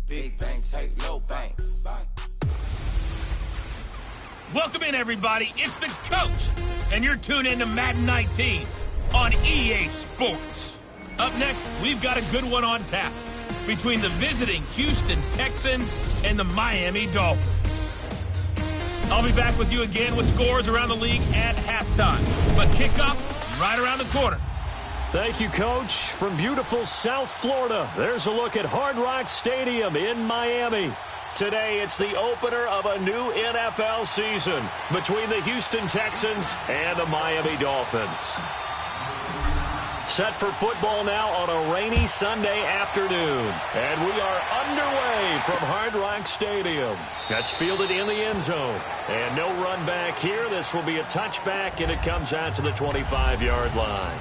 Big bang, take low bang. Bang. Welcome in, everybody. It's the coach, and you're tuned in to Madden 19 on EA Sports. Up next, we've got a good one on tap between the visiting Houston Texans and the Miami Dolphins. I'll be back with you again with scores around the league at halftime. But kickoff right around the corner. Thank you, Coach. From beautiful South Florida, there's a look at Hard Rock Stadium in Miami. Today, it's the opener of a new NFL season between the Houston Texans and the Miami Dolphins. Set for football now on a rainy Sunday afternoon. And we are underway from Hard Rock Stadium. That's fielded in the end zone. And no run back here. This will be a touchback, and it comes out to the 25-yard line.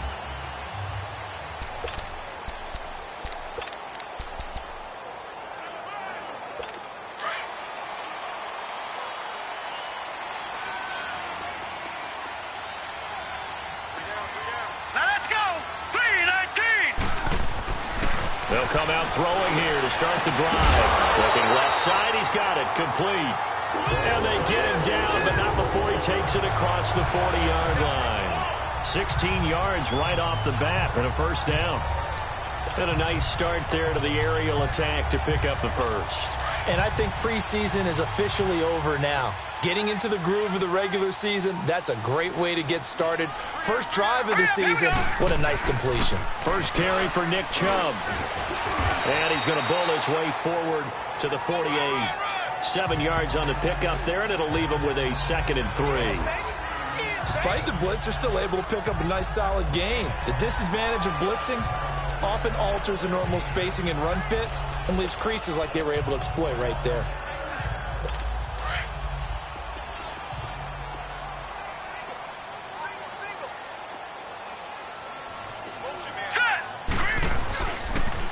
They'll come out throwing here to start the drive. Looking left side, he's got it, complete. And they get him down, but not before he takes it across the 40-yard line. 16 yards right off the bat and a first down. And a nice start there to the aerial attack to pick up the first. And I think preseason is officially over now. Getting into the groove of the regular season, that's a great way to get started. First drive of the season, what a nice completion. First carry for Nick Chubb. And he's going to bowl his way forward to the 48. 7 yards on the pickup there, and it'll leave him with a 2nd and 3. Despite the blitz, they're still able to pick up a nice solid gain. The disadvantage of blitzing often alters the normal spacing and run fits and leaves creases like they were able to exploit right there.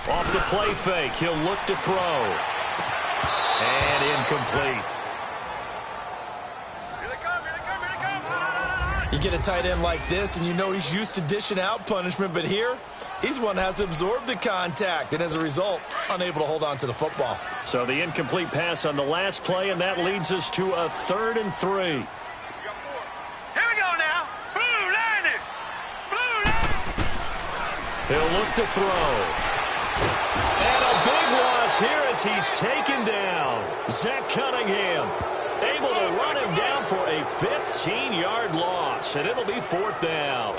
Off the play fake, he'll look to throw. And incomplete. You get a tight end like this, and you know he's used to dishing out punishment, but here, he's one that has to absorb the contact, and as a result, unable to hold on to the football. So the incomplete pass on the last play, and that leads us to a 3rd and 3. Here we go now. Blue line it. Blue line. He'll look to throw. And a big loss here as he's taken down. Zach Cunningham able to run him down for a 15-yard loss, and it'll be 4th down.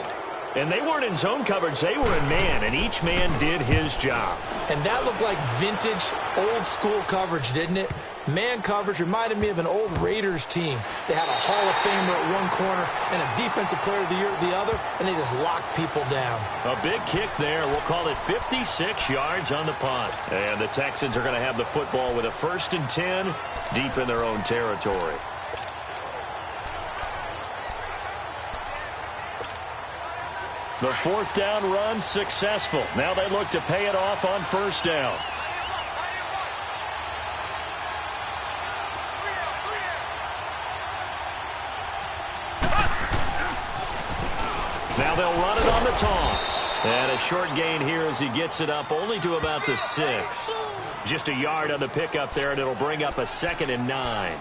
And they weren't in zone coverage. They were in man, and each man did his job. And that looked like vintage, old-school coverage, didn't it? Man coverage reminded me of an old Raiders team. They had a Hall of Famer at one corner and a Defensive Player of the Year at the other, and they just locked people down. A big kick there. We'll call it 56 yards on the punt. And the Texans are going to have the football with a 1st and 10 deep in their own territory. The 4th down run successful. Now they look to pay it off on 1st down. Now they'll run it on the toss. And a short gain here as he gets it up only to about the 6. Just a yard on the pickup there, and it'll bring up a 2nd and 9.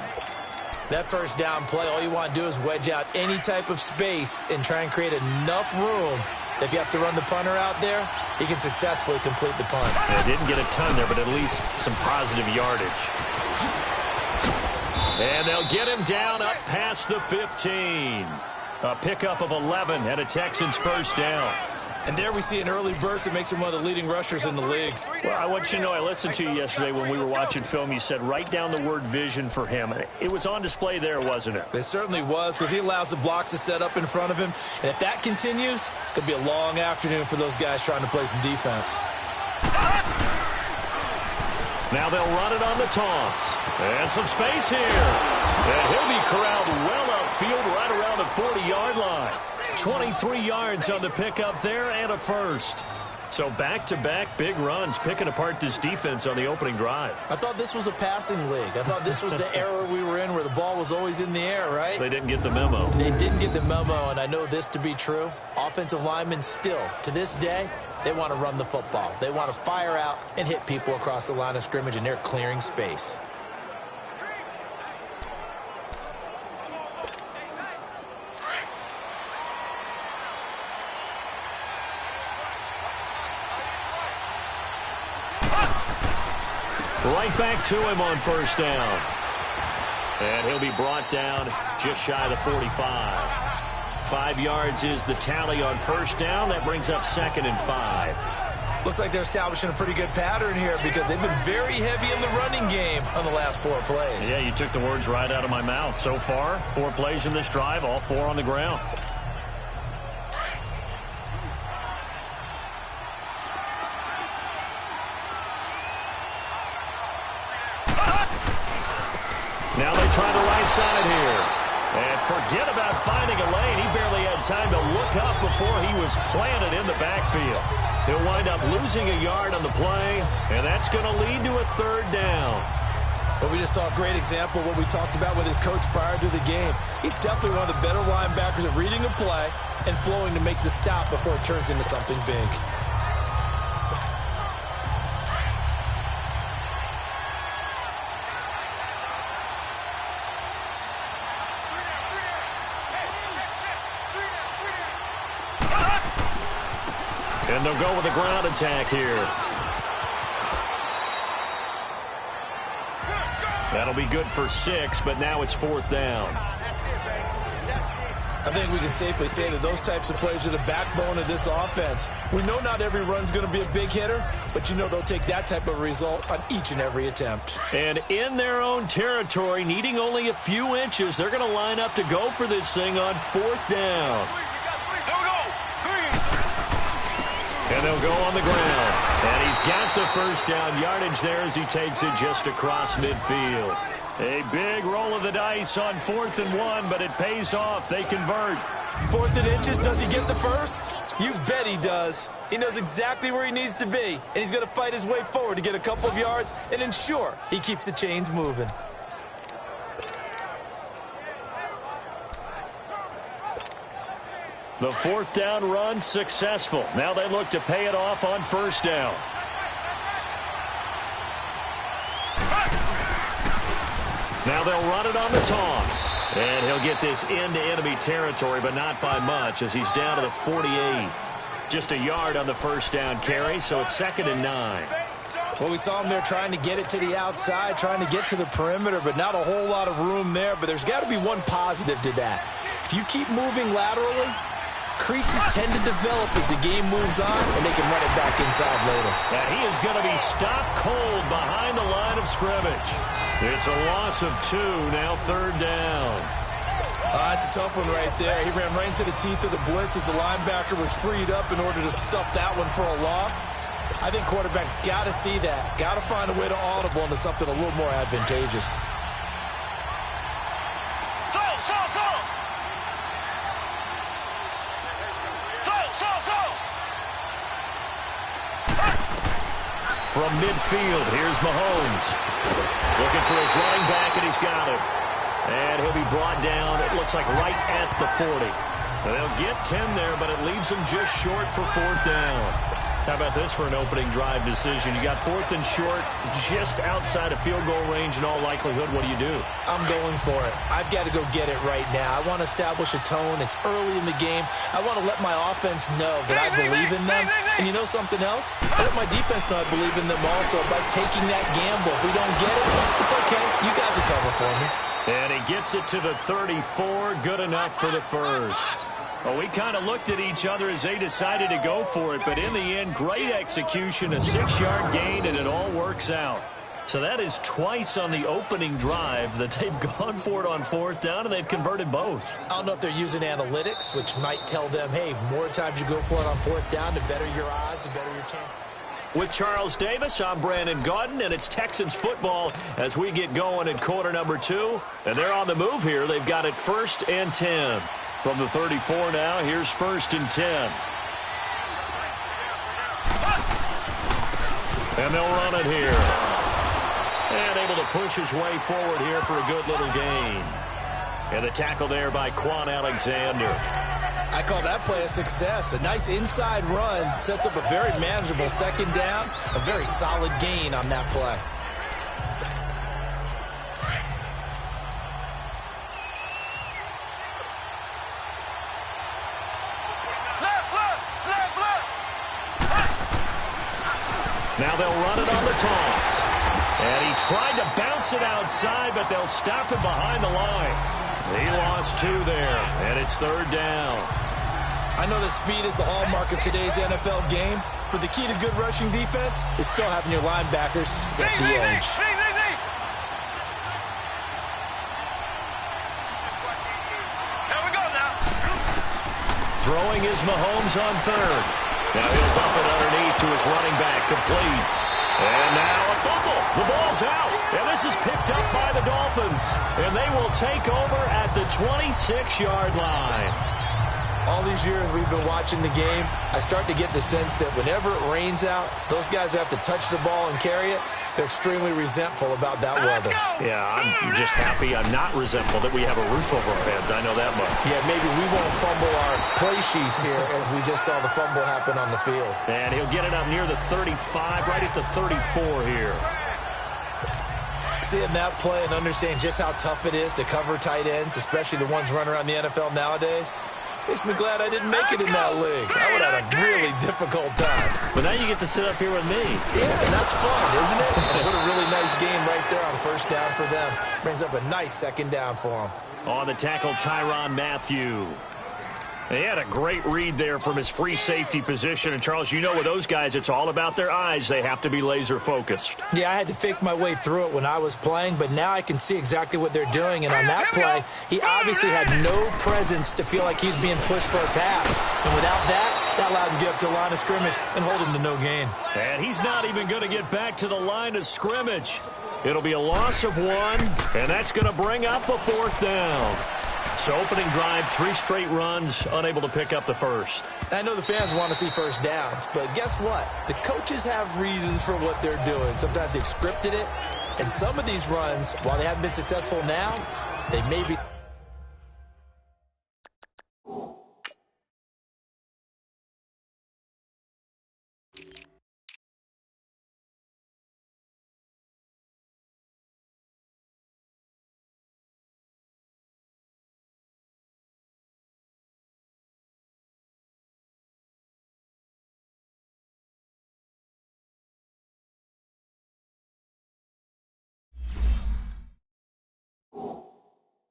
That first down play, all you want to do is wedge out any type of space and try and create enough room. If you have to run the punter out there, he can successfully complete the punt. Yeah, didn't get a ton there, but at least some positive yardage. And they'll get him down up past the 15. A pickup of 11 and a Texans 1st down. And there we see an early burst that makes him one of the leading rushers in the league. Well, I want you to know, I listened to you yesterday when we were watching film. You said write down the word vision for him. It was on display there, wasn't it? It certainly was, because he allows the blocks to set up in front of him. And if that continues, it'll be a long afternoon for those guys trying to play some defense. Now they'll run it on the toss. And some space here. And he'll be corralled well upfield right around the 40-yard line. 23 yards on the pickup there and a first. So back-to-back big runs, picking apart this defense on the opening drive. I thought this was a passing league. I thought this was the era we were in where the ball was always in the air, right? They didn't get the memo. They didn't get the memo, and I know this to be true. Offensive linemen still, to this day, they want to run the football. They want to fire out and hit people across the line of scrimmage, and they're clearing space. Right back to him on first down. And he'll be brought down just shy of the 45. 5 yards is the tally on first down. That brings up 2nd and 5. Looks like they're establishing a pretty good pattern here because they've been very heavy in the running game on the last 4 plays. Yeah, you took the words right out of my mouth. So far, 4 plays in this drive, all 4 on the ground. Now they try the right side here. And forget about finding a lane. He barely had time to look up before he was planted in the backfield. He'll wind up losing a yard on the play, and that's going to lead to a 3rd down. Well, we just saw a great example of what we talked about with his coach prior to the game. He's definitely one of the better linebackers at reading a play and flowing to make the stop before it turns into something big. And they'll go with a ground attack here. That'll be good for 6, but now it's 4th down. I think we can safely say that those types of plays are the backbone of this offense. We know not every run's going to be a big hitter, but you know they'll take that type of result on each and every attempt. And in their own territory, needing only a few inches, they're going to line up to go for this thing on 4th down. And they'll go on the ground. And he's got the first down yardage there as he takes it just across midfield. A big roll of the dice on 4th and 1, but it pays off. They convert. 4th and inches, does he get the first? You bet he does. He knows exactly where he needs to be, and he's going to fight his way forward to get a couple of yards and ensure he keeps the chains moving. The 4th down run successful. Now they look to pay it off on first down. Now they'll run it on the toss. And he'll get this into enemy territory, but not by much as he's down to the 48. Just a yard on the first down carry, so it's 2nd and 9. Well, we saw him there trying to get it to the outside, trying to get to the perimeter, but not a whole lot of room there. But there's got to be one positive to that. If you keep moving laterally, creases tend to develop as the game moves on, and they can run it back inside later. Now he is going to be stopped cold behind the line of scrimmage. It's a loss of 2, now 3rd down. That's a tough one right there. He ran right into the teeth of the blitz as the linebacker was freed up in order to stuff that one for a loss. I think quarterbacks got to see that, got to find a way to audible into something a little more advantageous. From midfield, here's Mahomes. Looking for his running back, and he's got him. And he'll be brought down, it looks like right at the 40. And they'll get 10 there, but it leaves them just short for 4th down. How about this for an opening drive decision? You got 4th and short, just outside of field goal range in all likelihood. What do? I'm going for it. I've got to go get it right now. I want to establish a tone. It's early in the game. I want to let my offense know that I believe in them. And you know something else? I let my defense know I believe in them also by taking that gamble. If we don't get it, it's okay. You guys will cover for me. And he gets it to the 34. Good enough for the first. Well, we kind of looked at each other as they decided to go for it, but in the end, great execution, a 6-yard gain, and it all works out. So that is twice on the opening drive that they've gone for it on 4th down, and they've converted both. I don't know if they're using analytics, which might tell them, hey, more times you go for it on 4th down, the better your odds, the better your chances. With Charles Davis, I'm Brandon Gaudin, and it's Texans football as we get going in quarter number 2. And they're on the move here. They've got it 1st and 10. From the 34 now, here's 1st and 10. And they'll run it here. And able to push his way forward here for a good little gain. And the tackle there by Quan Alexander. I call that play a success. A nice inside run sets up a very manageable second down. A very solid gain on that play. Now they'll run it on the toss. And he tried to bounce it outside, but they'll stop him behind the line. He lost 2 there, and it's 3rd down. I know that speed is the hallmark of today's NFL game, but the key to good rushing defense is still having your linebackers set the edge. Here we go now. Throwing is Mahomes on 3rd. Now he'll dump it underneath to his running back, complete. And now a fumble. The ball's out. And this is picked up by the Dolphins. And they will take over at the 26-yard line. All these years we've been watching the game, I start to get the sense that whenever it rains out, those guys who have to touch the ball and carry it, they're extremely resentful about that weather. Yeah, I'm just happy I'm not resentful that we have a roof over our heads. I know that much. Yeah, maybe we won't fumble our play sheets here as we just saw the fumble happen on the field. And he'll get it up near the 35, right at the 34 here. Seeing that play and understanding just how tough it is to cover tight ends, especially the ones running around the NFL nowadays, makes me glad I didn't make it in that league. I would have had a really difficult time. But now you get to sit up here with me. Yeah, that's fun, isn't it? And what a really nice game right there on 1st down for them. Brings up a nice 2nd down for them. On the tackle, Tyrann Mathieu. They had a great read there from his free safety position. And, Charles, you know with those guys, it's all about their eyes. They have to be laser-focused. Yeah, I had to fake my way through it when I was playing, but now I can see exactly what they're doing. And on that play, he obviously had no presence to feel like he's being pushed for a pass. And without that, that allowed him to get up to the line of scrimmage and hold him to no gain. And he's not even going to get back to the line of scrimmage. It'll be a loss of 1, and that's going to bring up a 4th down. So opening drive, 3 straight runs, unable to pick up the first. I know the fans want to see first downs, but guess what? The coaches have reasons for what they're doing. Sometimes they've scripted it, and some of these runs, while they haven't been successful now, they may be...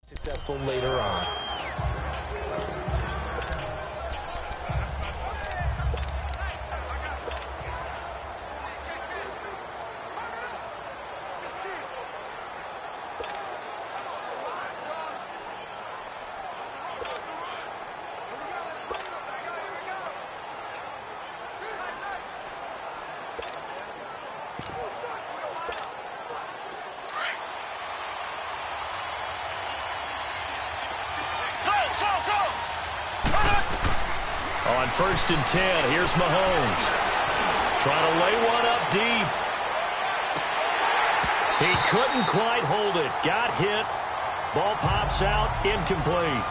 successful later on. On 1st and 10, here's Mahomes. Trying to lay one up deep. He couldn't quite hold it. Got hit. Ball pops out. Incomplete.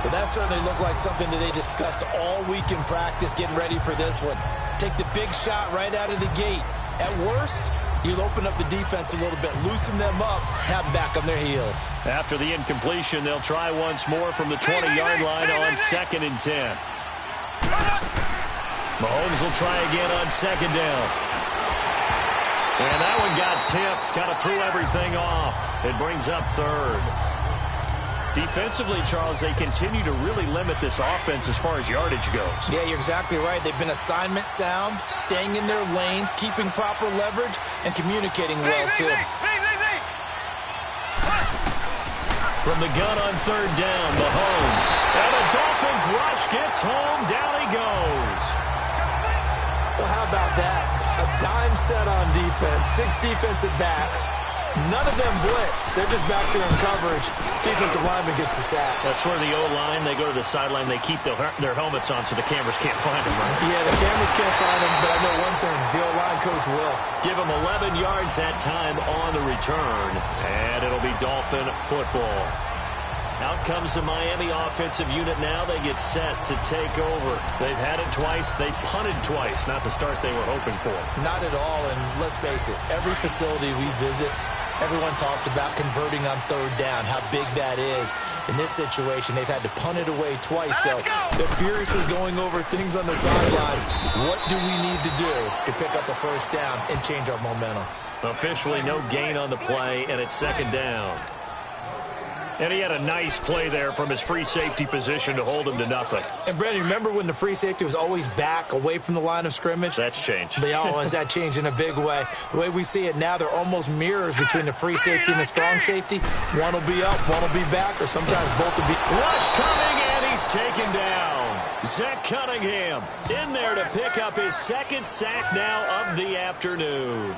Well, that certainly looked like something that they discussed all week in practice getting ready for this one. Take the big shot right out of the gate. At worst, you'll open up the defense a little bit, loosen them up, have them back on their heels. After the incompletion, they'll try once more from the 20-yard line on 2nd and 10. Mahomes will try again on 2nd down. And that one got tipped, kind of threw everything off. It brings up 3rd. Defensively, Charles, they continue to really limit this offense as far as yardage goes. Yeah, you're exactly right. They've been assignment sound, staying in their lanes, keeping proper leverage, and communicating well, too. From the gun on 3rd down, Mahomes. And the Dolphins rush gets home. Down he goes. Well, how about that? A dime set on defense, 6 defensive backs. None of them blitz. They're just back there in coverage. Defensive lineman gets the sack. That's where the O-line, they go to the sideline, they keep their helmets on so the cameras can't find them, right? Yeah, the cameras can't find them, but I know one thing. The O-line coach will. Give them 11 yards that time on the return, and it'll be Dolphin football. Out comes the Miami offensive unit now. They get set to take over. They've had it twice. They punted twice. Not the start they were hoping for. Not at all, and let's face it, every facility we visit, everyone talks about converting on third down, how big that is. In this situation, they've had to punt it away twice, so they're furiously going over things on the sidelines. What do we need to do to pick up a first down and change our momentum? Officially no gain on the play, and it's second down. And he had a nice play there from his free safety position to hold him to nothing. And, Brandon, remember when the free safety was always back away from the line of scrimmage? That's changed. That changed in a big way. The way we see it now, they're almost mirrors between the free safety and the strong safety. One will be up, one will be back, or sometimes both will be. Rush coming, and he's taken down. Zach Cunningham in there to pick up his second sack now of the afternoon.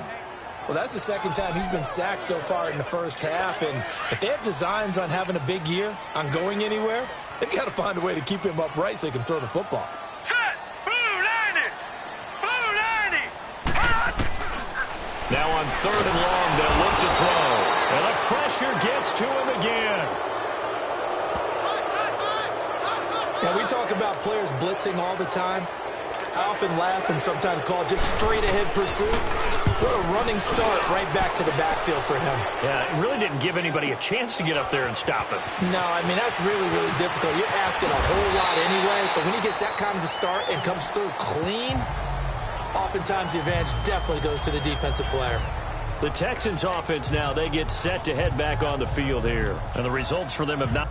Well, that's the second time he's been sacked so far in the first half, and if they have designs on having a big year, on going anywhere, they've got to find a way to keep him upright so he can throw the football. Set! Blue 90! Blue 90! Now on third and long, they'll look to throw. And the pressure gets to him again. Now, we talk about players blitzing all the time. I often laugh and sometimes call it just straight-ahead pursuit. What a running start right back to the backfield for him. Yeah, it really didn't give anybody a chance to get up there and stop him. No, I mean, that's really, really difficult. You're asking a whole lot anyway, but when he gets that kind of a start and comes through clean, oftentimes the advantage definitely goes to the defensive player. The Texans offense now, they get set to head back on the field here. And the results for them have not...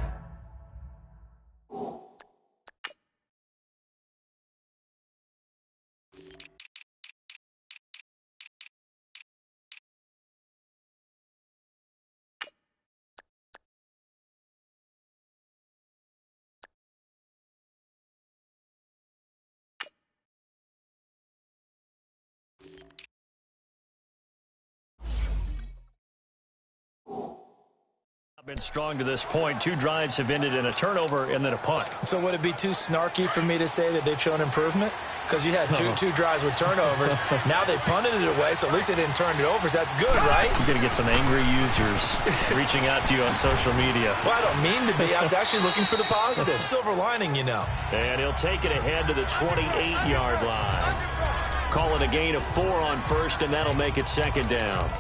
been strong to this point. 2 drives have ended in a turnover and then a punt. So would it be too snarky for me to say that they've shown improvement? Because you had two drives with turnovers. Now they punted it away, so at least they didn't turn it over. So that's good, right? You're going to get some angry users reaching out to you on social media. Well, I don't mean to be. I was actually looking for the positive. Silver lining, you know. And he'll take it ahead to the 28-yard line. Call it a gain of 4 on first, and that'll make it second down.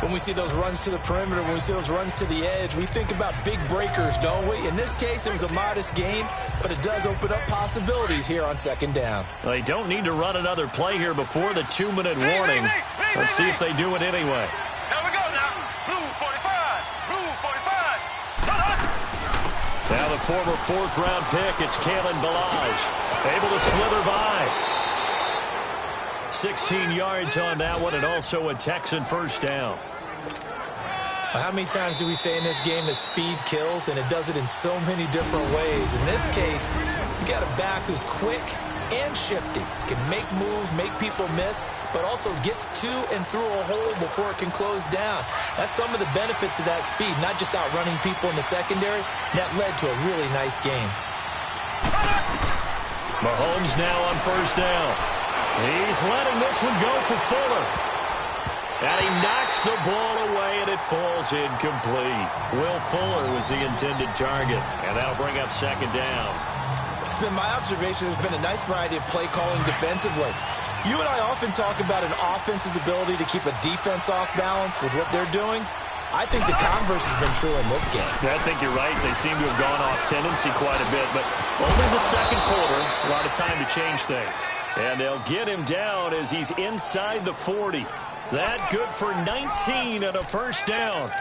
When we see those runs to the perimeter, when we see those runs to the edge, we think about big breakers, don't we? In this case, it was a modest gain, but it does open up possibilities here on second down. They don't need to run another play here before the 2-minute warning. Let's see if they do it anyway. Here we go now. Blue 45. Blue 45. Now the former 4th-round pick, it's Kalen Ballage, able to slither by. 16 yards on that one, and also a Texan first down. How many times do we say in this game that speed kills, and it does it in so many different ways? In this case, you got a back who's quick and shifty, can make moves, make people miss, but also gets to and through a hole before it can close down. That's some of the benefits of that speed, not just outrunning people in the secondary. That led to a really nice game. Mahomes now on first down. He's letting this one go for Fuller. And he knocks the ball away, and it falls incomplete. Will Fuller was the intended target, and that'll bring up second down. It's been my observation there's been a nice variety of play calling defensively. You and I often talk about an offense's ability to keep a defense off balance with what they're doing. I think the converse has been true in this game. I think you're right. They seem to have gone off tendency quite a bit, but only the second quarter, a lot of time to change things. And they'll get him down as he's inside the 40. That good for 19 and a first down.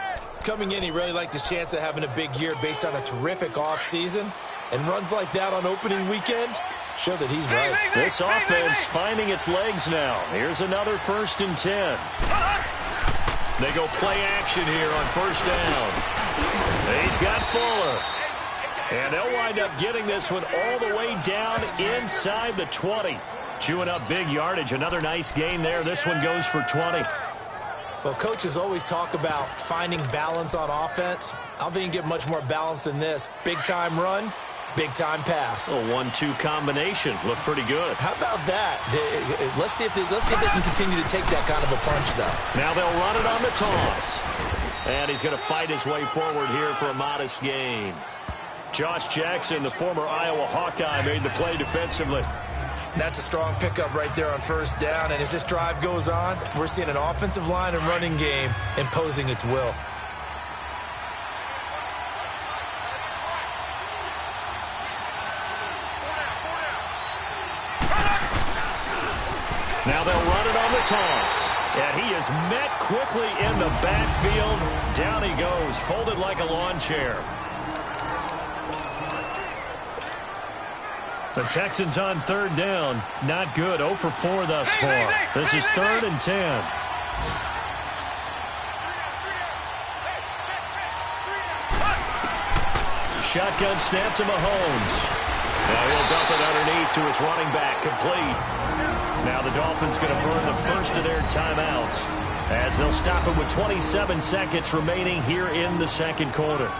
Coming in, he really liked his chance of having a big year based on a terrific offseason. And runs like that on opening weekend show that he's right. This offense finding its legs now. Here's another 1st and 10. They go play action here on first down. He's got Fuller. And they'll wind up getting this one all the way down inside the 20. Chewing up big yardage. Another nice gain there. This one goes for 20. Well, coaches always talk about finding balance on offense. I don't think you get much more balance than this. Big-time run, big-time pass. A 1-2 combination. Looked pretty good. How about that? Let's see if they can continue to take that kind of a punch, though. Now they'll run it on the toss. And he's going to fight his way forward here for a modest gain. Josh Jackson, the former Iowa Hawkeye, made the play defensively. That's a strong pickup right there on first down. And as this drive goes on, we're seeing an offensive line and running game imposing its will. Now they'll run it on the toss. And he is met quickly in the backfield. Down he goes, folded like a lawn chair. The Texans on third down. Not good. 0 for 4 thus far. This is 3rd and 10. Shotgun snap to Mahomes. Now he'll dump it underneath to his running back. Complete. Now the Dolphins going to burn the first of their timeouts as they'll stop it with 27 seconds remaining here in the second quarter.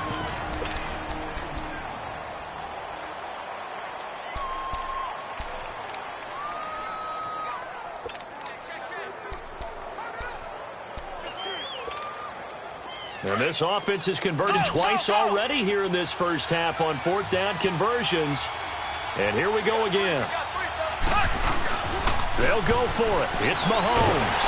And this offense has converted twice already here in this first half on 4th down conversions. And here we go again. They'll go for it. It's Mahomes.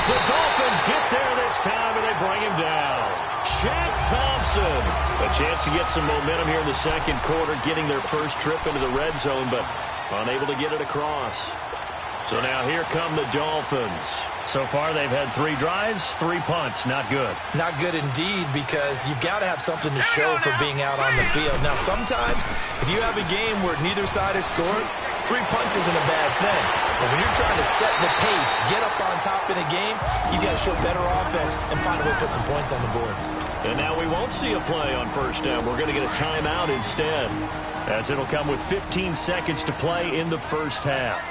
The Dolphins get there this time, and they bring him down. Shaq Thompson. A chance to get some momentum here in the second quarter, getting their first trip into the red zone, but unable to get it across. So now here come the Dolphins. So far, they've had 3 drives, 3 punts. Not good. Not good indeed, because you've got to have something to show for being out on the field. Now, sometimes, if you have a game where neither side has scored, 3 punts isn't a bad thing. But when you're trying to set the pace, get up on top in a game, you've got to show better offense and find a way to put some points on the board. And now we won't see a play on first down. We're going to get a timeout instead, as it'll come with 15 seconds to play in the first half.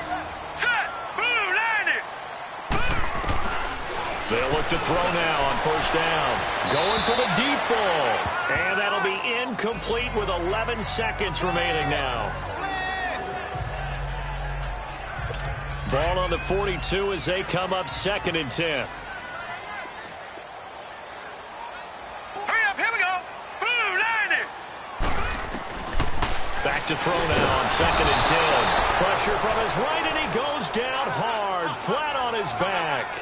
They'll look to throw now on first down. Going for the deep ball. And that'll be incomplete with 11 seconds remaining now. Ball on the 42 as they come up 2nd and 10. Hurry up, here we go. Blue, 90. Back to throw now on 2nd and 10. Pressure from his right, and he goes down hard, flat on his back.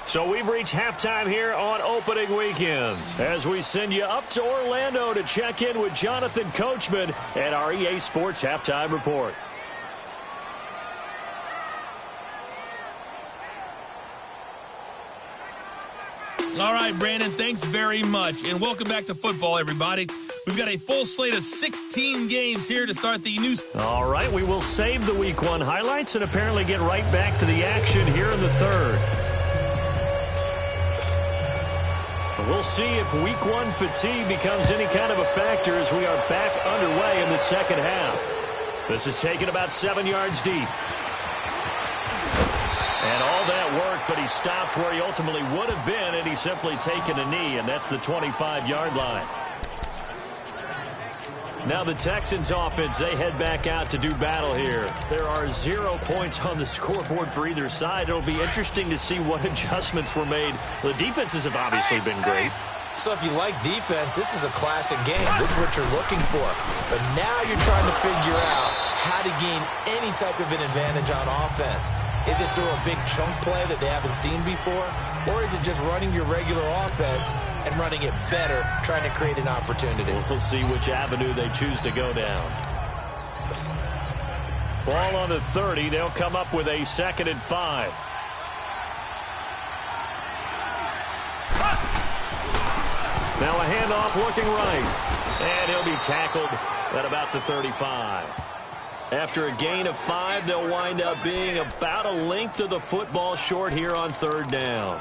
So we've reached halftime here on opening weekend as we send you up to Orlando to check in with Jonathan Coachman at our EA Sports Halftime Report. All right, Brandon, thanks very much. And welcome back to football, everybody. We've got a full slate of 16 games here to start the new. All right, we will save the Week 1 highlights and apparently get right back to the action here in the third. We'll see if Week 1 fatigue becomes any kind of a factor as we are back underway in the second half. This is taken about 7 yards deep. And all that worked, but he stopped where he ultimately would have been, and he's simply taken a knee, and that's the 25-yard line. Now the Texans offense, they head back out to do battle here. There are 0 points on the scoreboard for either side. It'll be interesting to see what adjustments were made. The defenses have obviously been great. So if you like defense, this is a classic game. This is what you're looking for. But now you're trying to figure out how to gain any type of an advantage on offense. Is it through a big chunk play that they haven't seen before? Or is it just running your regular offense and running it better, trying to create an opportunity? We'll see which avenue they choose to go down. Ball on the 30. They'll come up with a 2nd and 5. Now a handoff looking right. And he'll be tackled at about the 35. After a gain of 5, they'll wind up being about a length of the football short here on 3rd down.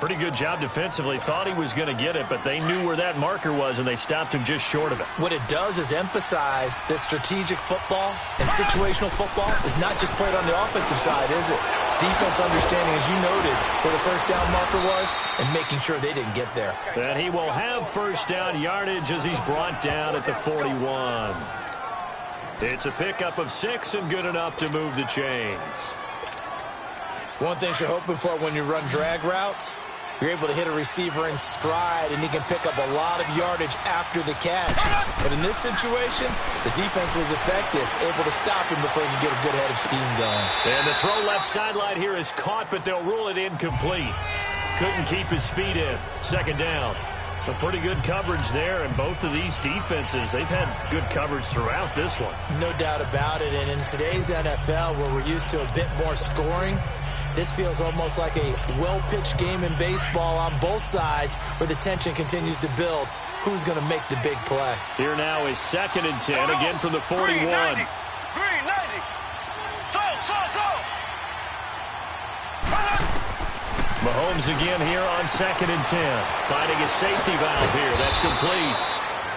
Pretty good job defensively. Thought he was going to get it, but they knew where that marker was, and they stopped him just short of it. What it does is emphasize that strategic football and situational football is not just played on the offensive side, is it? Defense understanding, as you noted, where the first down marker was and making sure they didn't get there. And he will have first down yardage as he's brought down at the 41. It's a pickup of 6 and good enough to move the chains. One thing you're hoping for when you run drag routes, you're able to hit a receiver in stride, and he can pick up a lot of yardage after the catch. But in this situation, the defense was effective, able to stop him before he could get a good head of steam going. And the throw left sideline here is caught, but they'll rule it incomplete. Couldn't keep his feet in. Second down. So pretty good coverage there, and both of these defenses, they've had good coverage throughout this one. No doubt about it, and in today's NFL, where we're used to a bit more scoring, this feels almost like a well-pitched game in baseball on both sides where the tension continues to build. Who's going to make the big play? Here now is 2nd and 10, again from the 41. Green 90. Mahomes again here on 2nd and 10. Finding a safety valve here. That's complete.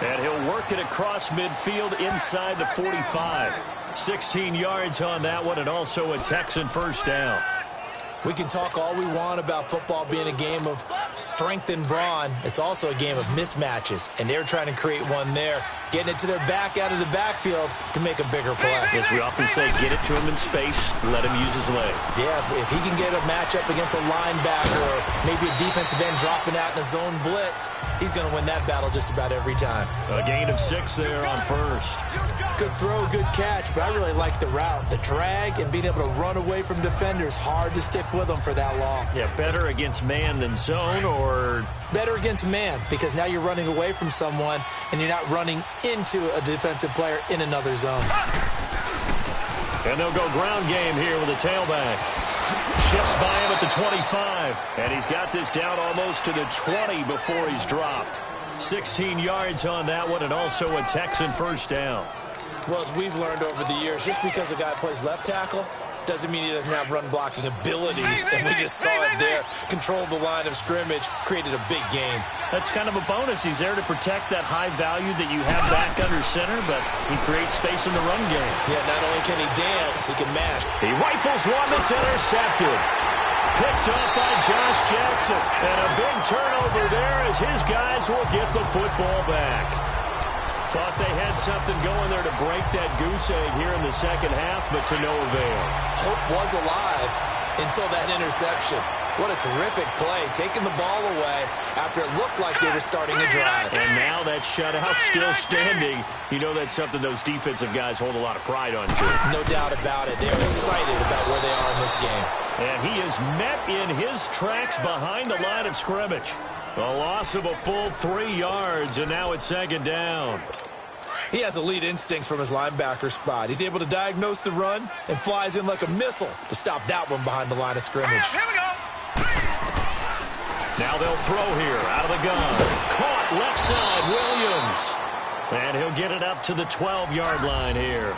And he'll work it across midfield inside the 45. 16 yards on that one, and also a Texan first down. We can talk all we want about football being a game of strength and brawn. It's also a game of mismatches, and they're trying to create one there, getting it to their back out of the backfield to make a bigger play. As we often say, get it to him in space, let him use his leg. Yeah, if he can get a matchup against a linebacker or maybe a defensive end dropping out in a zone blitz, he's going to win that battle just about every time. A gain of 6 there on first. Good throw, good catch, but I really like the route. The drag and being able to run away from defenders, hard to stick with them for that long. Yeah, better against man than zone, or better against man, because now you're running away from someone and you're not running into a defensive player in another zone. And they'll go ground game here with a tailback. Shifts by him at the 25, and he's got this down almost to the 20 before he's dropped. 16 yards on that one, and also a Texan first down. Well, as we've learned over the years, just because a guy plays left tackle doesn't mean he doesn't have run-blocking abilities, and we just saw it there. Controlled the line of scrimmage, created a big game. That's kind of a bonus. He's there to protect that high value that you have back under center, but he creates space in the run game. Yeah, not only can he dance, he can mash. He rifles one that's intercepted. Picked up by Josh Jackson. And a big turnover there as his guys will get the football back. Thought they had something going there to break that goose egg here in the second half, but to no avail. Hope was alive until that interception. What a terrific play, taking the ball away after it looked like they were starting a drive. And now that shutout still standing. You know that's something those defensive guys hold a lot of pride on, too. No doubt about it. They're excited about where they are in this game. And he is met in his tracks behind the line of scrimmage. A loss of a full 3 yards, and now it's second down. He has elite instincts from his linebacker spot. He's able to diagnose the run and flies in like a missile to stop that one behind the line of scrimmage. Here we go. Now they'll throw here out of the gun. Caught left side, Williams. And he'll get it up to the 12-yard line here.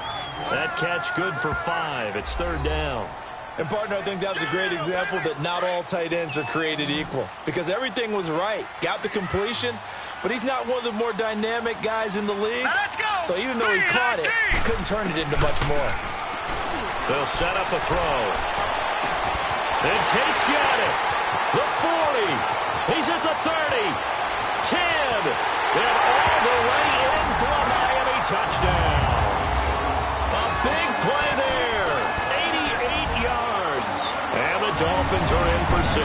That catch good for 5. It's third down. And, partner, I think that was a great example that not all tight ends are created equal, because everything was right. Got the completion, but he's not one of the more dynamic guys in the league. Let's go. So even though he caught it, he couldn't turn it into much more. They'll set up a throw. And Tate's got it. The 40. He's at the 30. 10. And all the way in for a Miami touchdown. A big play there. 88 yards. And the Dolphins are in for 6.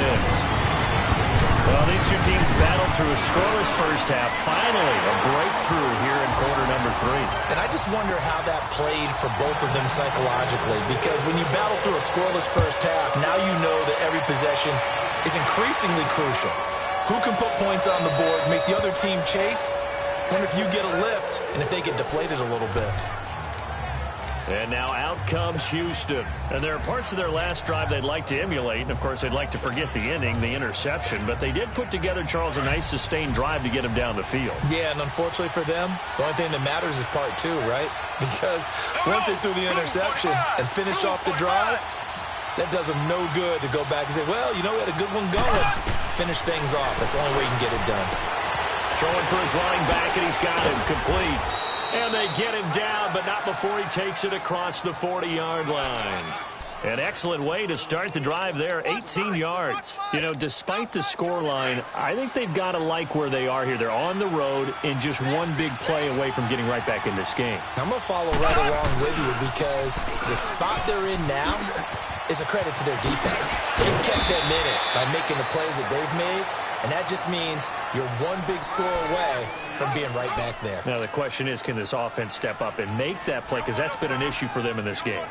Well, these two teams battled through a scoreless first half. Finally, a breakthrough here in quarter number 3. And I just wonder how that played for both of them psychologically, because when you battle through a scoreless first half, now you know that every possession is increasingly crucial. Who can put points on the board, make the other team chase? Wonder if you get a lift and if they get deflated a little bit. And now out comes Houston. And there are parts of their last drive they'd like to emulate. And, of course, they'd like to forget the ending, the interception. But they did put together, Charles, a nice sustained drive to get him down the field. Yeah, and unfortunately for them, the only thing that matters is part 2, right? Because once they threw the interception and finished off the drive, That does them no good to go back and say, well, you know, we had a good one going. Finish things off. That's the only way you can get it done. Throwing for his running back, and he's got him complete. And they get him down, but not before he takes it across the 40-yard line. An excellent way to start the drive there, 18 yards. You know, despite the scoreline, I think they've got to like where they are here. They're on the road and just one big play away from getting right back in this game. I'm going to follow right along with you because the spot they're in now is a credit to their defense. They've kept them in it by making the plays that they've made, and that just means you're one big score away from being right back there. Now, the question is, can this offense step up and make that play? Because that's been an issue for them in this game.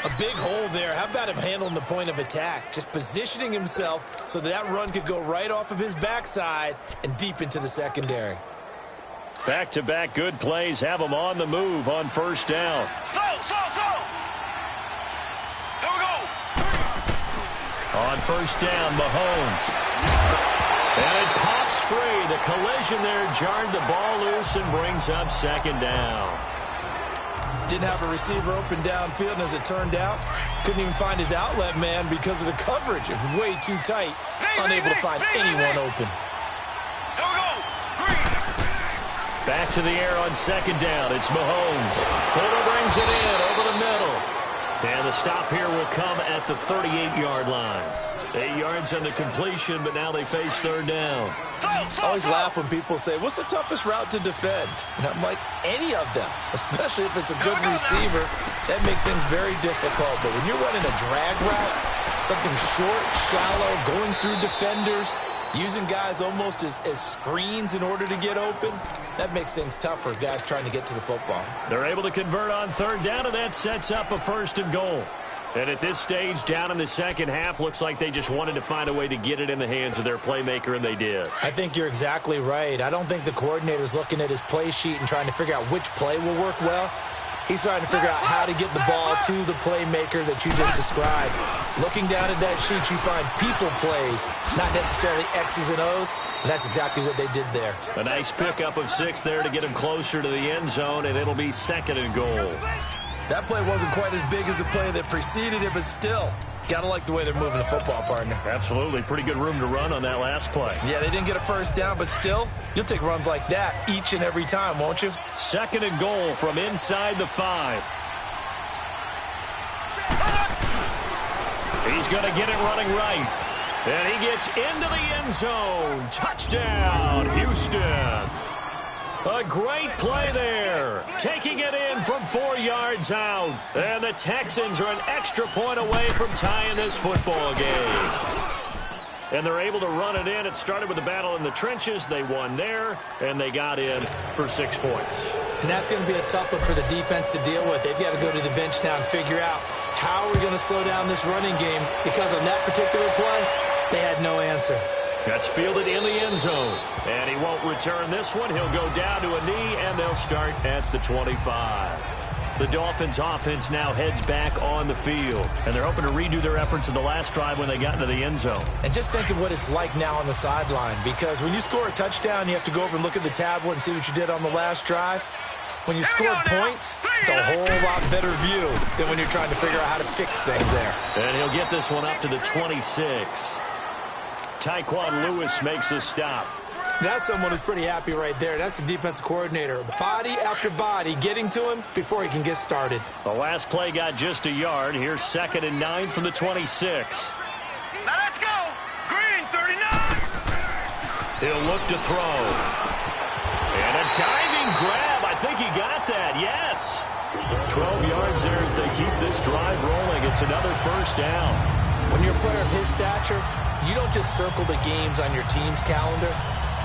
A big hole there. How about him handling the point of attack? Just positioning himself so that run could go right off of his backside and deep into the secondary. Back-to-back good plays have them on the move on first down. Slow. Here we go. On first down, Mahomes. And it pops free. The collision there jarred the ball loose and brings up second down. Didn't have a receiver open downfield, and as it turned out, couldn't even find his outlet man because of the coverage. It was way too tight, unable to find anyone open. Here we go. Green. Back to the air on second down. It's Mahomes. Fuller brings it in over the middle. And the stop here will come at the 38-yard line. 8 yards on the completion, but now they face third down. I always laugh when people say, what's the toughest route to defend? And I'm like, any of them, especially if it's a good receiver. That makes things very difficult. But when you're running a drag route, something short, shallow, going through defenders, using guys almost as screens in order to get open, that makes things tough for guys trying to get to the football. They're able to convert on third down, and that sets up a first and goal. And at this stage, down in the second half, looks like they just wanted to find a way to get it in the hands of their playmaker, and they did. I think you're exactly right. I don't think the coordinator's looking at his play sheet and trying to figure out which play will work well. He's trying to figure out how to get the ball to the playmaker that you just described. Looking down at that sheet, you find people plays, not necessarily X's and O's, and that's exactly what they did there. A nice pickup of 6 there to get him closer to the end zone, and it'll be second and goal. That play wasn't quite as big as the play that preceded it, but still, got to like the way they're moving the football, partner. Absolutely. Pretty good room to run on that last play. Yeah, they didn't get a first down, but still, you'll take runs like that each and every time, won't you? Second and goal from inside the 5. He's going to get it running right. And he gets into the end zone. Touchdown, Houston. A great play there. Taking it in from 4 yards out. And the Texans are an extra point away from tying this football game. And they're able to run it in. It started with a battle in the trenches. They won there, and they got in for 6 points. And that's going to be a tough one for the defense to deal with. They've got to go to the bench now and figure out how are we going to slow down this running game, because on that particular play, they had no answer. That's fielded in the end zone. And he won't return this one. He'll go down to a knee, and they'll start at the 25. The Dolphins offense now heads back on the field. And they're hoping to redo their efforts in the last drive when they got into the end zone. And just think of what it's like now on the sideline, because when you score a touchdown, you have to go over and look at the tablet and see what you did on the last drive. When you scored points, it's a whole lot better view than when you're trying to figure out how to fix things there. And he'll get this one up to the 26. Tyquan Lewis makes a stop. That's someone who's pretty happy right there. That's the defensive coordinator. Body after body getting to him before he can get started. The last play got just a yard. Here's 2nd and 9 from the 26. Now let's go. Green, 39. He'll look to throw. And a diving grab. I think he got that. Yes. 12 yards there as they keep this drive rolling. It's another first down. When you're a player of his stature, you don't just circle the games on your team's calendar.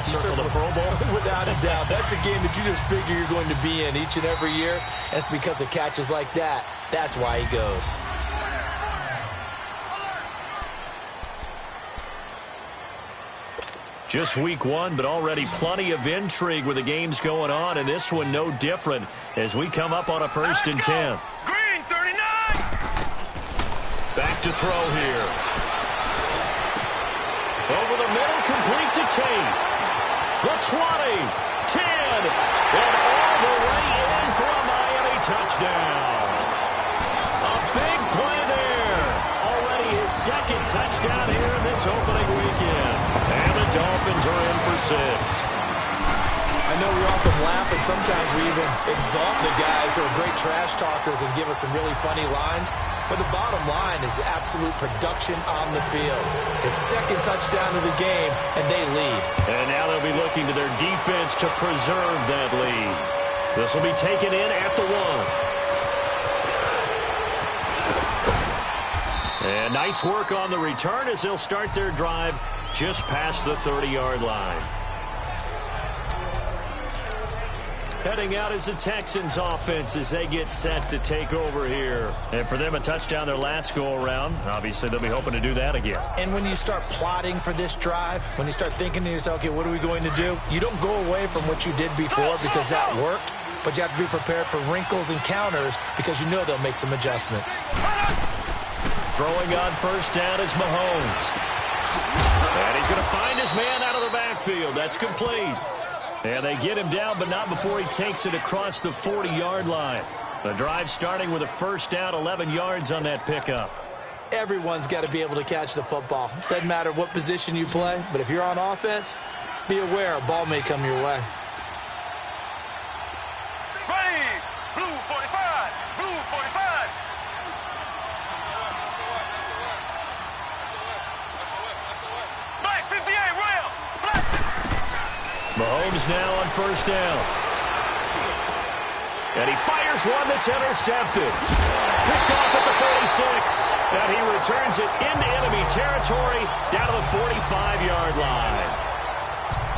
You circle the Pro Bowl? Without a doubt. That's a game that you just figure you're going to be in each and every year. That's because of catches like that. That's why he goes. Just week 1, but already plenty of intrigue with the games going on, and this one no different as we come up on a 1st and 10. Green, 39. Back to throw here. Over the middle, complete to Tate. The 20, 10, and all the way in for a Miami touchdown. A big play there. second touchdown here in this opening weekend. And the Dolphins are in for 6. I know we often laugh, and sometimes we even exalt the guys who are great trash talkers and give us some really funny lines. But the bottom line is absolute production on the field. His second touchdown of the game, and they lead. And now they'll be looking to their defense to preserve that lead. This will be taken in at the 1. And nice work on the return as they'll start their drive just past the 30-yard line. Heading out is the Texans offense as they get set to take over here. And for them, a touchdown their last go-around. Obviously, they'll be hoping to do that again. And when you start plotting for this drive, when you start thinking to yourself, okay, what are we going to do? You don't go away from what you did before because that worked, but you have to be prepared for wrinkles and counters because you know they'll make some adjustments. Throwing on first down is Mahomes. And he's going to find his man out of the backfield. That's complete. And they get him down, but not before he takes it across the 40-yard line. The drive starting with a first down, 11 yards on that pickup. Everyone's got to be able to catch the football. Doesn't matter what position you play, but if you're on offense, be aware a ball may come your way. Ready, blue 45, blue 45. Black 58, Royal, black. Mahomes now on first down. And he fires one that's intercepted. Picked off at the 46. And he returns it into enemy territory down to the 45-yard line.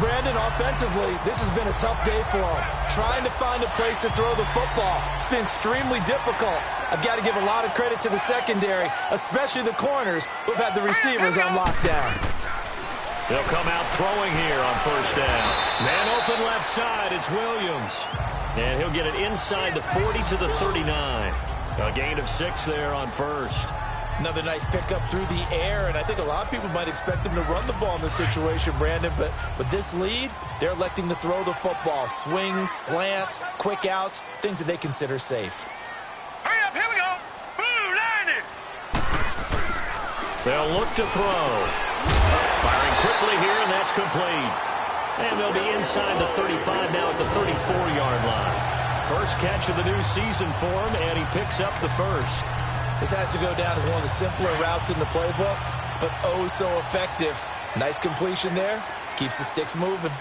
Brandon, offensively, this has been a tough day for him. Trying to find a place to throw the football. It's been extremely difficult. I've got to give a lot of credit to the secondary, especially the corners who've had the receivers on lockdown. They'll come out throwing here on first down. Man open left side, it's Williams. And he'll get it inside the 40 to the 39. A gain of 6 there on first. Another nice pickup through the air, and I think a lot of people might expect him to run the ball in this situation, Brandon, but with this lead, they're electing to throw the football. Swings, slants, quick outs, things that they consider safe. Hurry up, here we go. Blue, line it. They'll look to throw. Firing quickly here, and that's complete. And they'll be inside the 35 now at the 34-yard line. First catch of the new season for him, and he picks up the first. This has to go down as one of the simpler routes in the playbook, but oh so effective. Nice completion there. Keeps the sticks moving.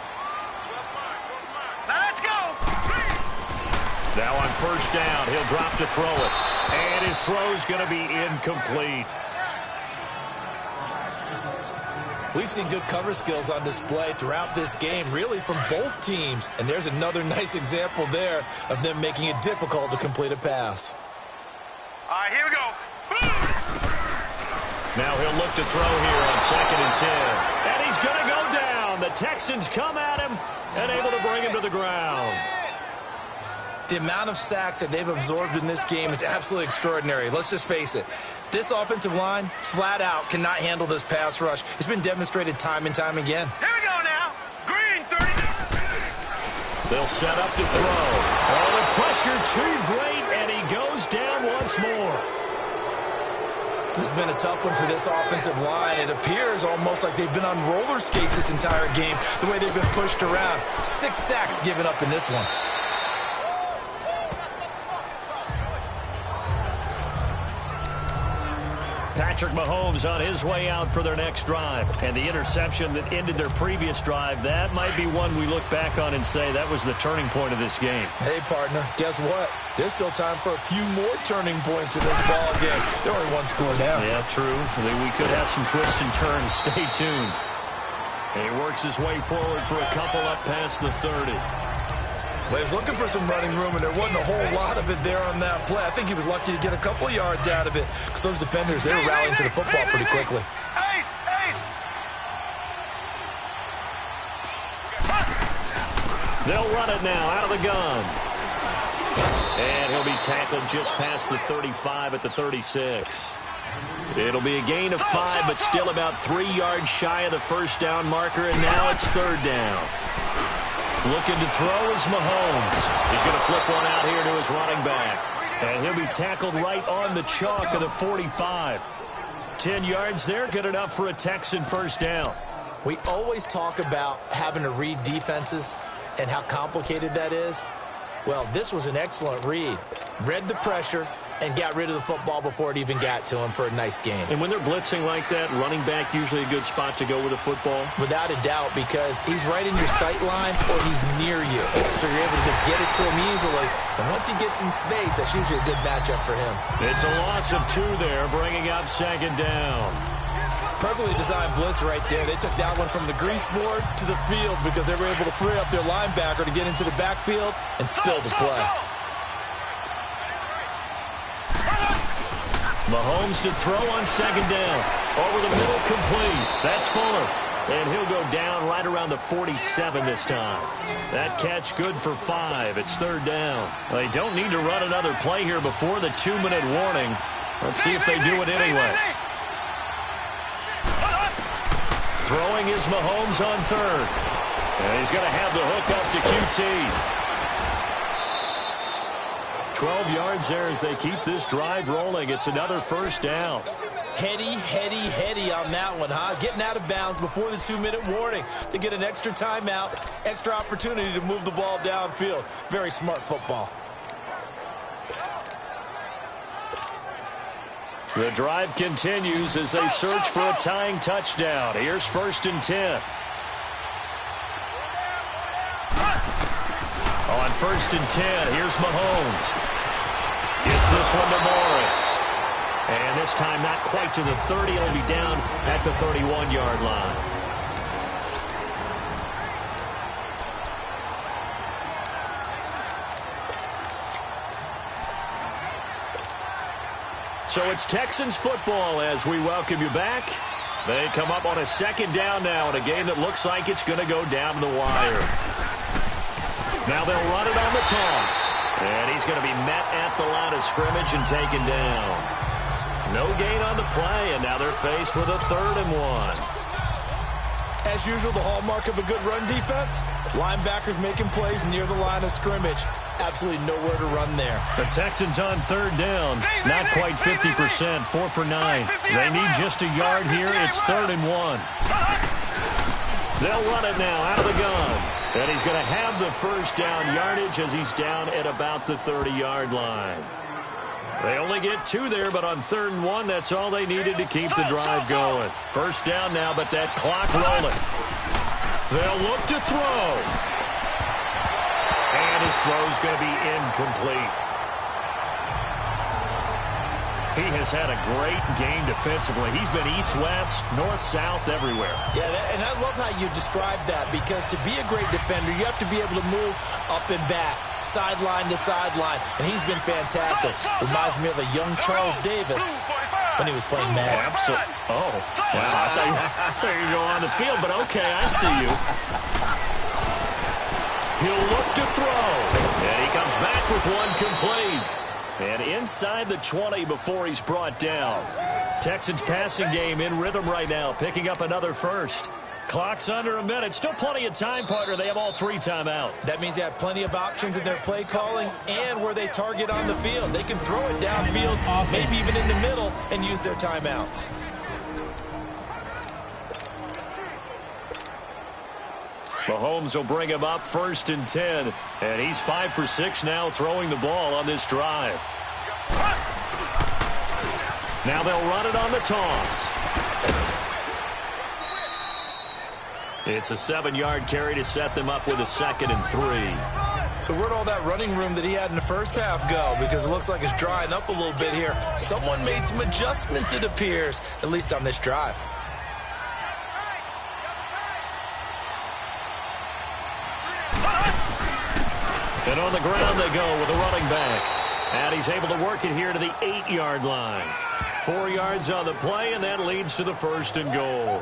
Now let's go. Now on first down, he'll drop to throw it. And his throw's going to be incomplete. We've seen good cover skills on display throughout this game, really from both teams. And there's another nice example there of them making it difficult to complete a pass. All right, here we go. Now he'll look to throw here on 2nd and 10. And he's going to go down. The Texans come at him and able to bring him to the ground. The amount of sacks that they've absorbed in this game is absolutely extraordinary. Let's just face it. This offensive line, flat out, cannot handle this pass rush. It's been demonstrated time and time again. Here we go now. Green 30. They'll set up to throw. Oh, the pressure too great, and he goes down once more. This has been a tough one for this offensive line. It appears almost like they've been on roller skates this entire game, the way they've been pushed around. 6 sacks given up in this one. Patrick Mahomes on his way out for their next drive. And the interception that ended their previous drive, that might be one we look back on and say that was the turning point of this game. Hey, partner, guess what? There's still time for a few more turning points in this ball game. They're only 1 score down. Yeah, true. We could have some twists and turns. Stay tuned. And he works his way forward for a couple up past the 30. Well, he was looking for some running room, and there wasn't a whole lot of it there on that play. I think he was lucky to get a couple yards out of it because those defenders, they were rallying to the football pretty quickly. Ace, ace. They'll run it now out of the gun. And he'll be tackled just past the 35 at the 36. It'll be a gain of 5, but still about 3 yards shy of the first down marker, and now it's 3rd down. Looking to throw is Mahomes. He's going to flip one out here to his running back. And he'll be tackled right on the chalk of the 45. 10 yards there, good enough for a Texan first down. We always talk about having to read defenses and how complicated that is. Well, this was an excellent read. Read the pressure and got rid of the football before it even got to him for a nice gain. And when they're blitzing like that, running back usually a good spot to go with the football? Without a doubt, because he's right in your sight line or he's near you. So you're able to just get it to him easily. And once he gets in space, that's usually a good matchup for him. It's a loss of 2 there, bringing up second down. Perfectly designed blitz right there. They took that one from the grease board to the field because they were able to free up their linebacker to get into the backfield and spill the play. Mahomes to throw on second down. Over the middle, complete. That's Fuller. And he'll go down right around the 47 this time. That catch good for 5. It's third down. They don't need to run another play here before the 2-minute warning. Let's see if they do it anyway. Throwing is Mahomes on third. And he's going to have the hook up to QT. 12 yards there as they keep this drive rolling. It's another first down. Heady on that one, huh? Getting out of bounds before the 2-minute warning. They get an extra timeout, extra opportunity to move the ball downfield. Very smart football. The drive continues as they search for a tying touchdown. Here's first and 10. On first and 10, here's Mahomes. Gets this one to Morris. And this time not quite to the 30. It'll be down at the 31-yard line. So it's Texans football as we welcome you back. They come up on a second down now in a game that looks like it's going to go down the wire. Now they'll run it on the toss. And he's going to be met at the line of scrimmage and taken down. No gain on the play, and now they're faced with a 3rd and 1. As usual, the hallmark of a good run defense, linebackers making plays near the line of scrimmage. Absolutely nowhere to run there. The Texans on third down. Not quite 50%, 4 for 9. They need just a yard here. It's 3rd and 1. They'll run it now out of the gun. And he's going to have the first down yardage as he's down at about the 30-yard line. They only get 2 there, but on 3rd and 1, that's all they needed to keep the drive going. First down now, but that clock rolling. They'll look to throw. And his throw's going to be incomplete. He has had a great game defensively. He's been east-west, north-south, everywhere. Yeah, and I love how you describe that, because to be a great defender, you have to be able to move up and back, sideline to sideline, and he's been fantastic. Reminds me of a young Charles Davis when he was playing Madden. Absolutely. Oh, wow. I thought you go on the field, but okay, I see you. He'll look to throw, and he comes back with one complete. And inside the 20 before he's brought down. Texans passing game in rhythm right now, picking up another first. Clock's under a minute. Still plenty of time, partner. They have all 3 timeout. That means they have plenty of options in their play calling and where they target on the field. They can throw it downfield, maybe even in the middle, and use their timeouts. Mahomes will bring him up 1st and 10. And he's 5 for 6 now throwing the ball on this drive. Now they'll run it on the toss. It's a 7-yard carry to set them up with a 2nd and 3. So where'd all that running room that he had in the first half go? Because it looks like it's drying up a little bit here. Someone made some adjustments, it appears, at least on this drive. And on the ground they go with a running back. And he's able to work it here to the 8-yard line. 4 yards on the play, and that leads to the 1st and goal.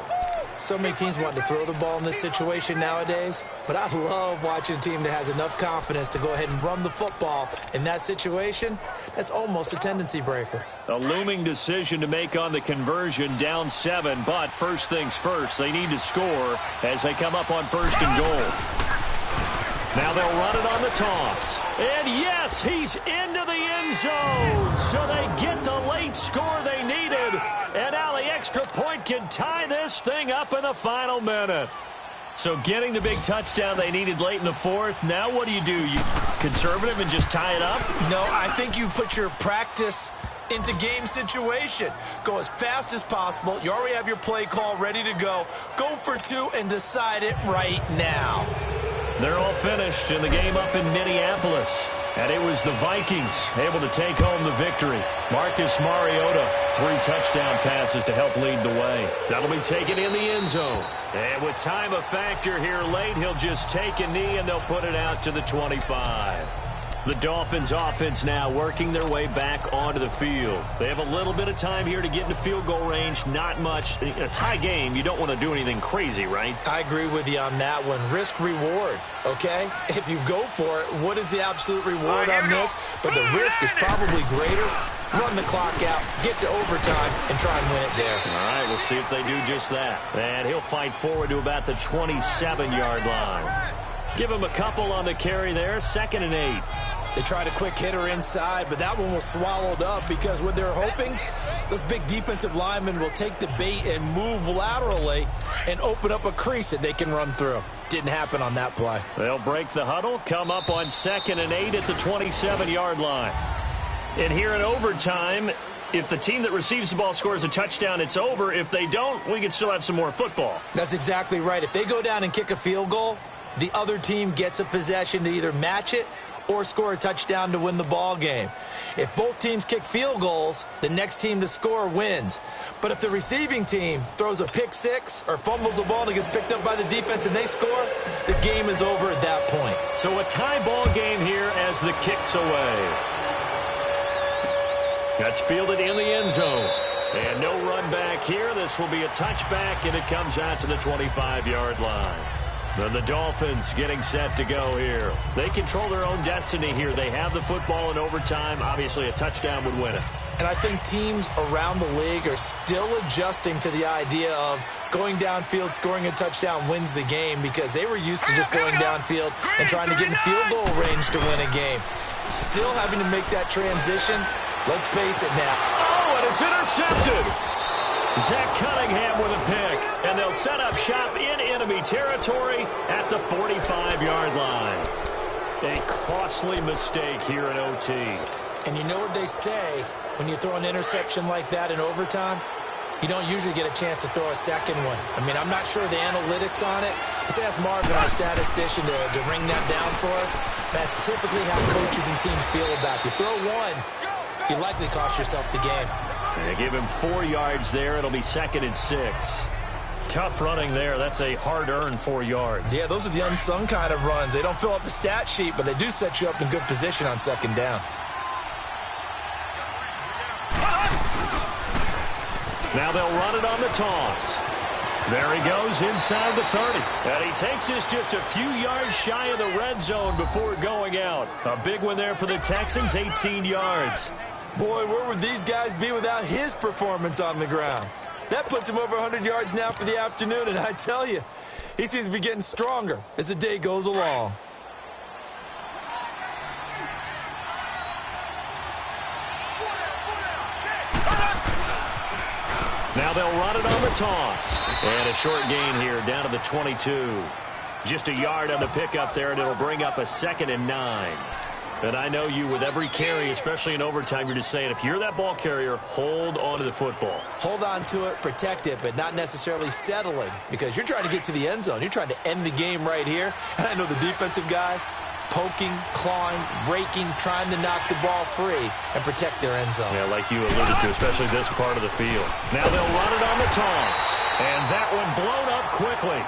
So many teams want to throw the ball in this situation nowadays, but I love watching a team that has enough confidence to go ahead and run the football. In that situation, that's almost a tendency breaker. A looming decision to make on the conversion, down 7, but first things first, they need to score as they come up on 1st and goal. Now they'll run it on the toss. And yes, he's into the end zone. So they get the late score they needed. And now the extra point can tie this thing up in the final minute. So getting the big touchdown they needed late in the fourth. Now what do? You conservative and just tie it up? No, I think you put your practice into game situation. Go as fast as possible. You already have your play call ready to go. Go for two and decide it right now. They're all finished in the game up in Minneapolis. And it was the Vikings able to take home the victory. Marcus Mariota, 3 touchdown passes to help lead the way. That'll be taken in the end zone. And with time a factor here late, he'll just take a knee and they'll put it out to the 25. The Dolphins offense now working their way back onto the field. They have a little bit of time here to get into field goal range. Not much. In a tie game, you don't want to do anything crazy, right? I agree with you on that one. Risk reward, okay? If you go for it, what is the absolute reward on this? But the risk is probably greater. Run the clock out, get to overtime, and try and win it there. All right, we'll see if they do just that. And he'll fight forward to about the 27-yard line. Give him a couple on the carry there. 2nd and 8. They tried a quick hitter inside, but that one was swallowed up because what they're hoping, those big defensive linemen will take the bait and move laterally and open up a crease that they can run through. Didn't happen on that play. They'll break the huddle, come up on 2nd and 8 at the 27-yard line. And here in overtime, if the team that receives the ball scores a touchdown, it's over. If they don't, we can still have some more football. That's exactly right. If they go down and kick a field goal, the other team gets a possession to either match it or score a touchdown to win the ball game. If both teams kick field goals, the next team to score wins. But if the receiving team throws a pick six or fumbles the ball and it gets picked up by the defense and they score, the game is over at that point. So a tie ball game here as the kick's away. That's fielded in the end zone. And no run back here. This will be a touchback, and it comes out to the 25-yard line. And the Dolphins getting set to go here. They control their own destiny here. They have the football in overtime. Obviously, a touchdown would win it. And I think teams around the league are still adjusting to the idea of going downfield, scoring a touchdown wins the game because they were used to just going downfield and trying to get in field goal range to win a game. Still having to make that transition. Let's face it now. Oh, and it's intercepted. Zach Cunningham with a pick, and they'll set up shop in enemy territory at the 45-yard line. A costly mistake here in OT. And you know what they say, when you throw an interception like that in overtime, you don't usually get a chance to throw a second one. I mean, I'm not sure the analytics on it. Let's ask Marvin, our statistician, to ring that down for us. That's typically how coaches and teams feel about it. You throw one, you likely cost yourself the game. And they give him 4 yards there. It'll be 2nd and 6. Tough running there. That's a hard-earned 4 yards. Yeah, those are the unsung kind of runs. They don't fill up the stat sheet, but they do set you up in good position on 2nd down. Now they'll run it on the toss. There he goes inside the 30. And he takes this just a few yards shy of the red zone before going out. A big one there for the Texans, 18 yards. Boy, where would these guys be without his performance on the ground? That puts him over 100 yards now for the afternoon, and I tell you, he seems to be getting stronger as the day goes along. Now they'll run it on the toss. And a short gain here down to the 22. Just a yard on the pickup there, and it'll bring up a 2nd and 9. And I know you, with every carry, especially in overtime, you're just saying, if you're that ball carrier, hold on to the football. Hold on to it, protect it, but not necessarily settling, because you're trying to get to the end zone. You're trying to end the game right here. And I know the defensive guys, poking, clawing, raking, trying to knock the ball free and protect their end zone. Yeah, like you alluded to, especially this part of the field. Now they'll run it on the toss. And that one blown up quickly,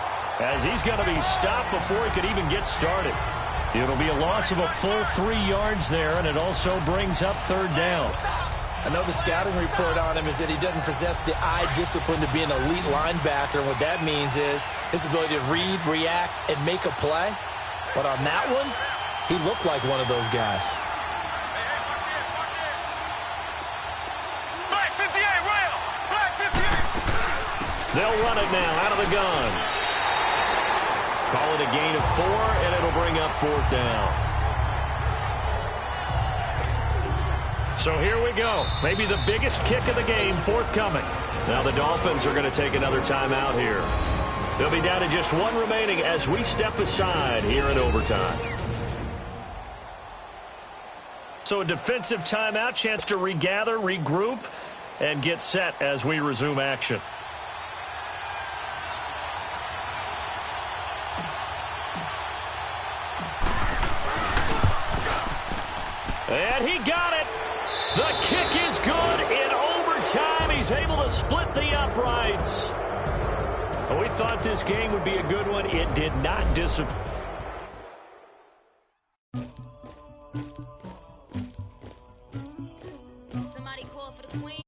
as he's going to be stopped before he could even get started. It'll be a loss of a full 3 yards there, and it also brings up 3rd down. I know the scouting report on him is that he doesn't possess the eye discipline to be an elite linebacker, and what that means is his ability to read, react, and make a play. But on that one, he looked like one of those guys. Black 58, rail! Black 58! They'll run it now out of the gun. Call it a gain of 4, and it'll bring up 4th down. So here we go. Maybe the biggest kick of the game forthcoming. Now the Dolphins are going to take another timeout here. They'll be down to just 1 remaining as we step aside here in overtime. So a defensive timeout, chance to regather, regroup, and get set as we resume action. And he got it. The kick is good in overtime. He's able to split the uprights. We thought this game would be a good one. It did not disappoint. Somebody call for the queen.